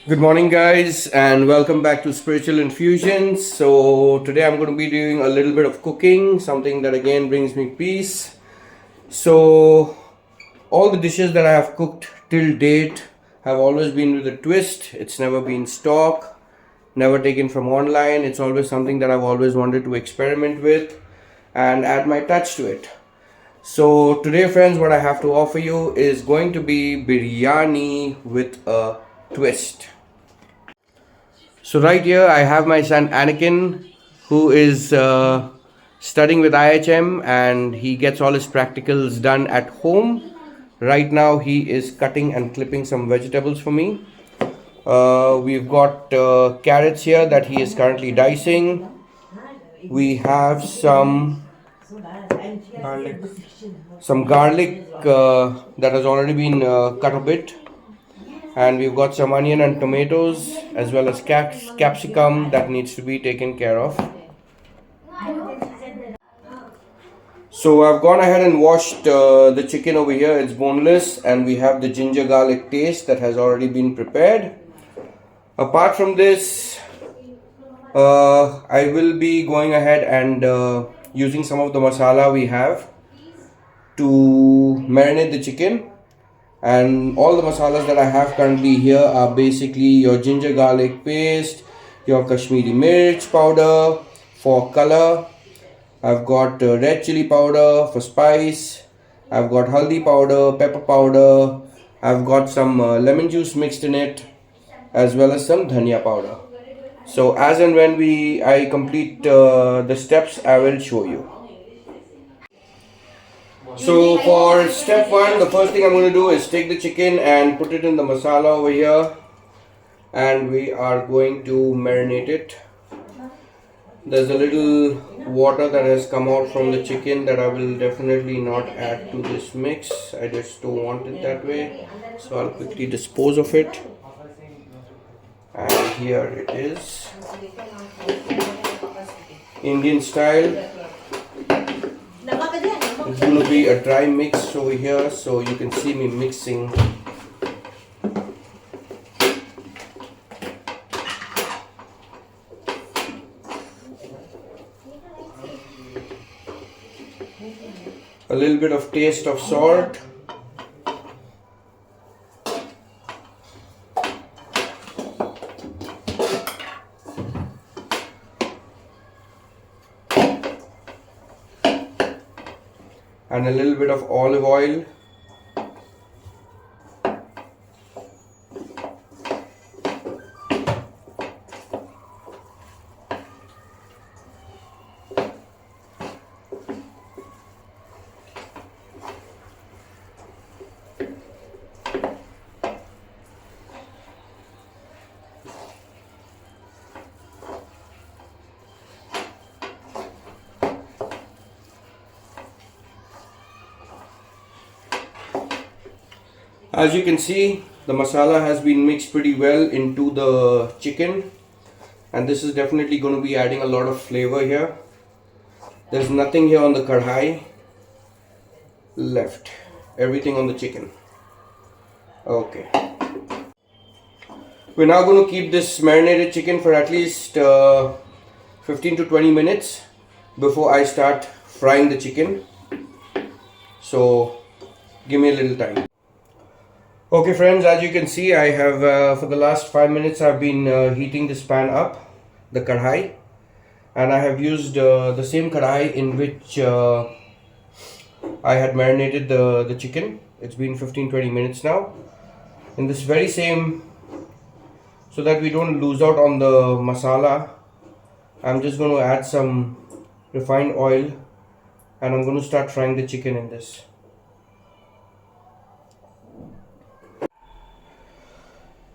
Good morning, guys, and welcome back to Spiritual Infusions. So, today I'm going to be doing a little bit of cooking, something that again brings me peace. So, all the dishes that I have cooked till date have always been with a twist. It's never been stock, never taken from online. It's always something that I've always wanted to experiment with and add my touch to it. So, today, friends, what I have to offer you is going to be biryani with a twist. So right here I have my son Anakin, who is studying with IHM, and he gets all his practicals done at home. Right now he is cutting and clipping some vegetables for me. We've got carrots here that he is currently dicing. We have garlic, some garlic that has already been cut a bit, and we've got some onion and tomatoes as well as capsicum that needs to be taken care of. So I've gone ahead and washed the chicken over here. It's boneless, and we have the ginger garlic paste that has already been prepared. Apart from this, I will be going ahead and using some of the masala we have to marinate the chicken. And all the masalas that I have currently here are basically your ginger garlic paste, your Kashmiri mirch powder for color. I've got red chili powder for spice. I've got haldi powder, pepper powder. I've got some lemon juice mixed in it, as well as some dhania powder. So as and when I complete the steps, I will show you. So for step one, the first thing I'm going to do is take the chicken and put it in the masala over here, and we are going to marinate it. There's a little water that has come out from the chicken that I will definitely not add to this mix. I just don't want it that way, so I'll quickly dispose of it. And here it is, Indian style. It's going to be a dry mix over here, so you can see me mixing. A little bit of taste of salt. And a little bit of olive oil. As you can see, the masala has been mixed pretty well into the chicken, and this is definitely going to be adding a lot of flavor here. There's nothing here on the kadhai left, everything on the chicken. Okay, we're now going to keep this marinated chicken for at least 15 to 20 minutes before I start frying the chicken. So give me a little time. Okay friends, as you can see, I have for the last 5 minutes I've been heating this pan up, the kadhai, and I have used the same kadhai in which I had marinated the chicken. It's been 15-20 minutes now. In this very same, so that we don't lose out on the masala, I'm just going to add some refined oil, and I'm going to start frying the chicken in this.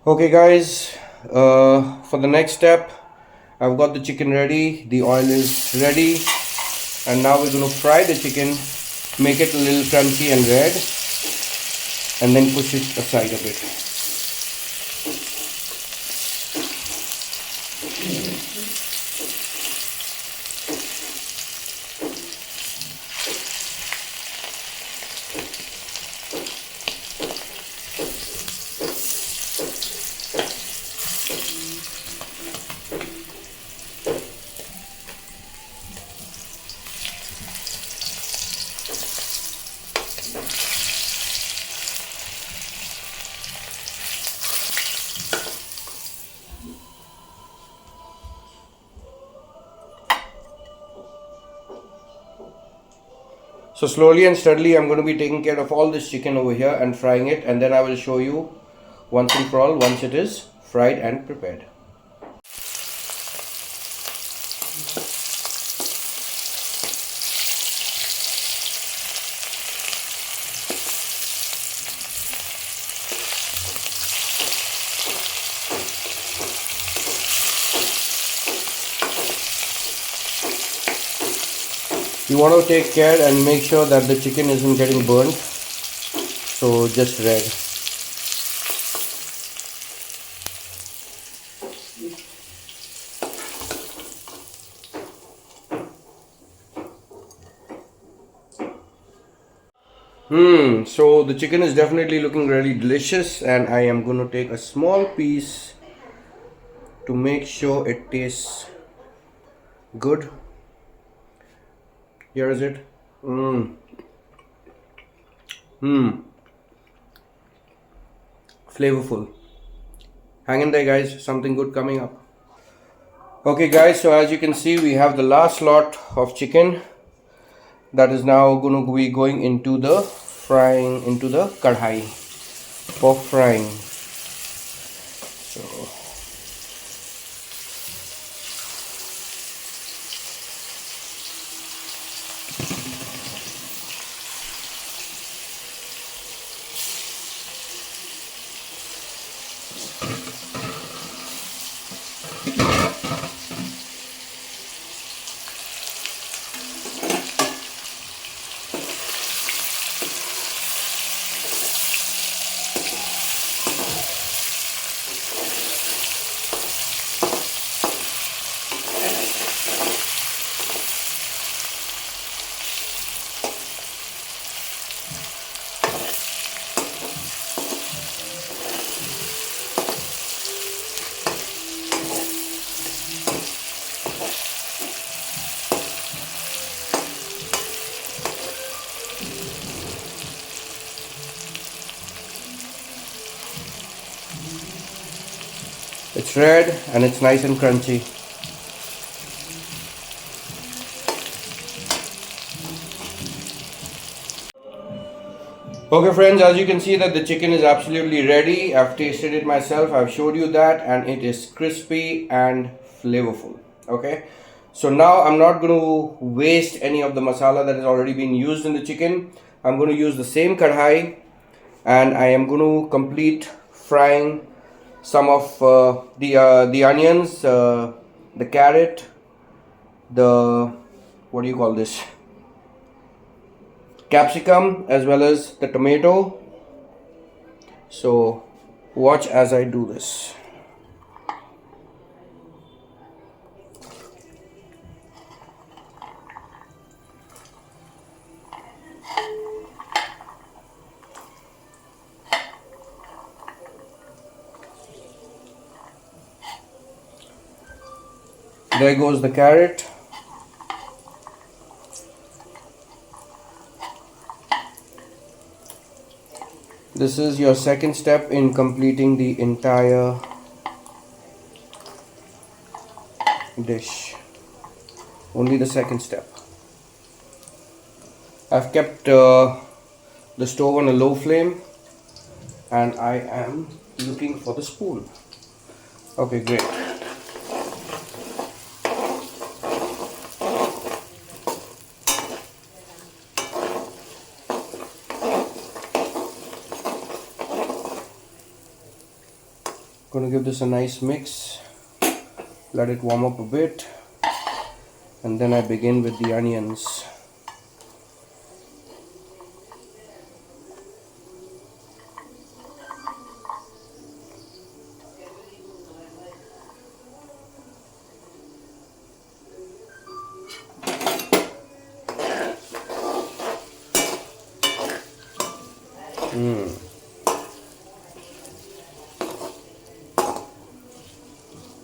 Okay guys, for the next step, I've got the chicken ready, the oil is ready, and now we're going to fry the chicken, make it a little crunchy and red, and then push it aside a bit. So slowly and steadily I'm going to be taking care of all this chicken over here and frying it, and then I will show you once and for all once it is fried and prepared. You want to take care and make sure that the chicken isn't getting burnt, so just red. So the chicken is definitely looking really delicious, and I am going to take a small piece to make sure it tastes good. Here is it. Flavorful. Hang in there, guys, something good coming up. Okay guys, so as you can see, we have the last lot of chicken that is now going to be going into the frying, into the kadhai for frying. So it's red and it's nice and crunchy. Okay friends, as you can see that the chicken is absolutely ready. I've tasted it myself, I've showed you that, and it is crispy and flavorful. Okay, so now I'm not going to waste any of the masala that has already been used in the chicken. I'm going to use the same kadhai, and I am going to complete frying some of the onions, the carrot, the, what do you call this, capsicum, as well as the tomato. So watch as I do this. There goes the carrot. This is your second step in completing the entire dish. Only the second step. I've kept the stove on a low flame, and I am looking for the spoon. Okay, great. Gonna give this a nice mix, let it warm up a bit, and then I begin with the onions.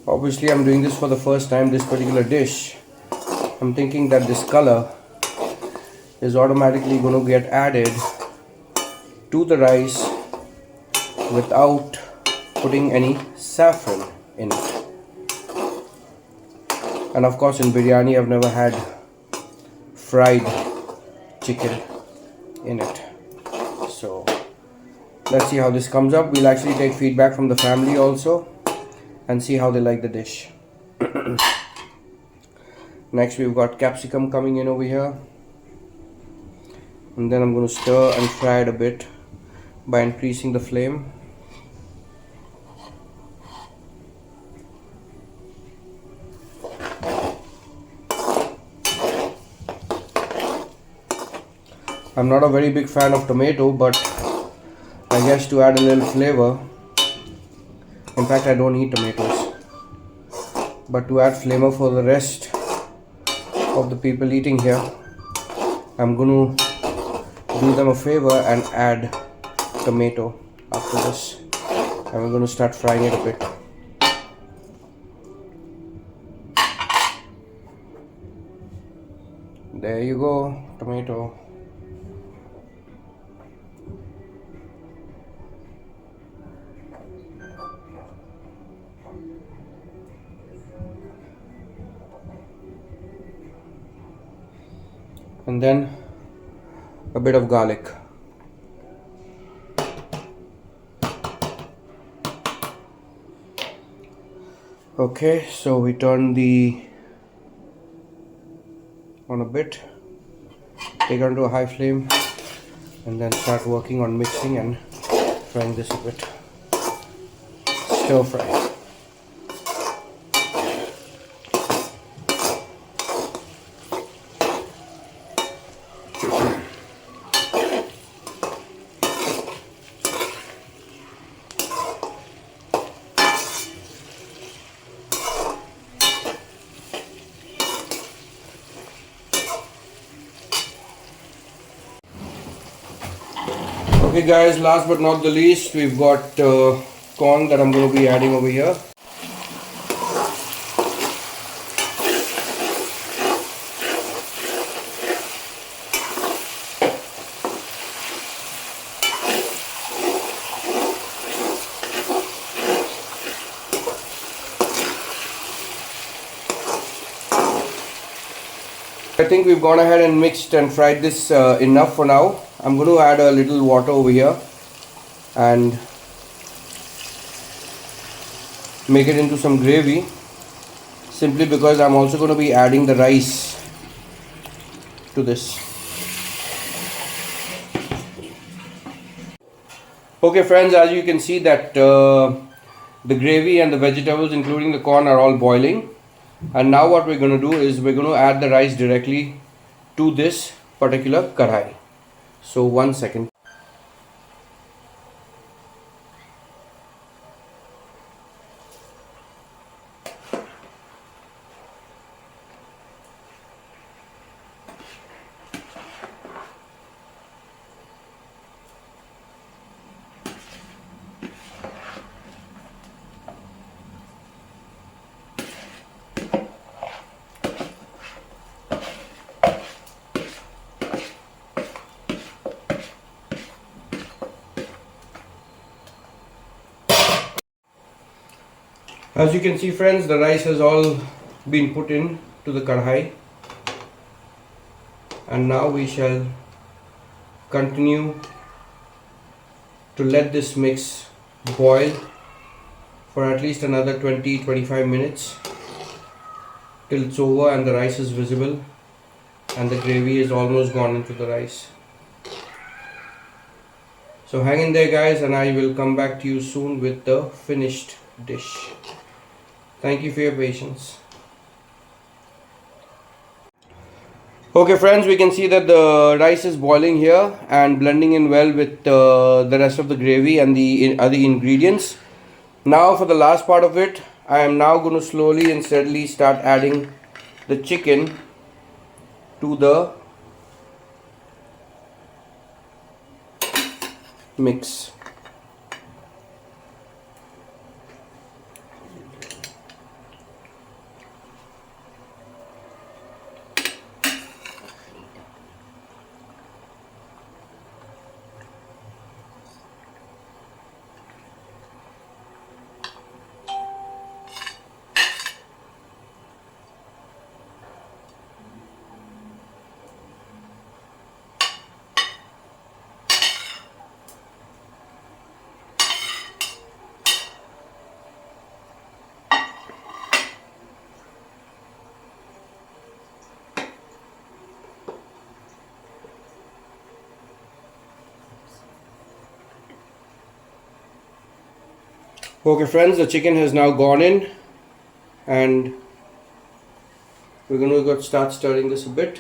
Obviously I'm doing this for the first time, this particular dish. I'm thinking that this color is automatically going to get added to the rice without putting any saffron in it. And of course in biryani I've never had fried chicken in it. So let's see how this comes up. We'll actually take feedback from the family also and see how they like the dish. Next we've got capsicum coming in over here, and then I'm going to stir and fry it a bit by increasing the flame. I'm not a very big fan of tomato, but I guess to add a little flavor, in fact I don't eat tomatoes, but to add flavor for the rest of the people eating here, I'm going to do them a favor and add tomato after this, and we're going to start frying it a bit. There you go, tomato. And then a bit of garlic. Okay, so we turn the on a bit, take it onto a high flame, and then start working on mixing and frying this a bit. Stir fry. Okay guys, last but not the least, we've got corn that I'm going to be adding over here. I think we've gone ahead and mixed and fried this enough for now. I'm going to add a little water over here and make it into some gravy, simply because I'm also going to be adding the rice to this. Okay friends, as you can see that the gravy and the vegetables including the corn are all boiling, and now what we're going to do is we're going to add the rice directly to this particular kadhai. So 1 second. As you can see friends, the rice has all been put in to the kadhai, and now we shall continue to let this mix boil for at least another 20-25 minutes till it's over and the rice is visible and the gravy is almost gone into the rice. So hang in there guys, and I will come back to you soon with the finished dish. Thank you for your patience. Okay friends, we can see that the rice is boiling here and blending in well with the rest of the gravy and the other ingredients. Now for the last part of it, I am now going to slowly and steadily start adding the chicken to the mix. Okay friends, the chicken has now gone in and we're going to start stirring this a bit.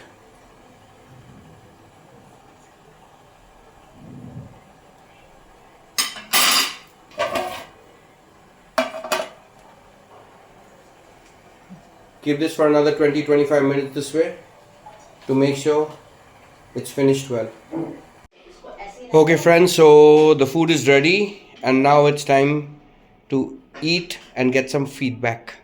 Keep this for another 20-25 minutes this way to make sure it's finished well. Okay friends, so the food is ready and now it's time to eat and get some feedback.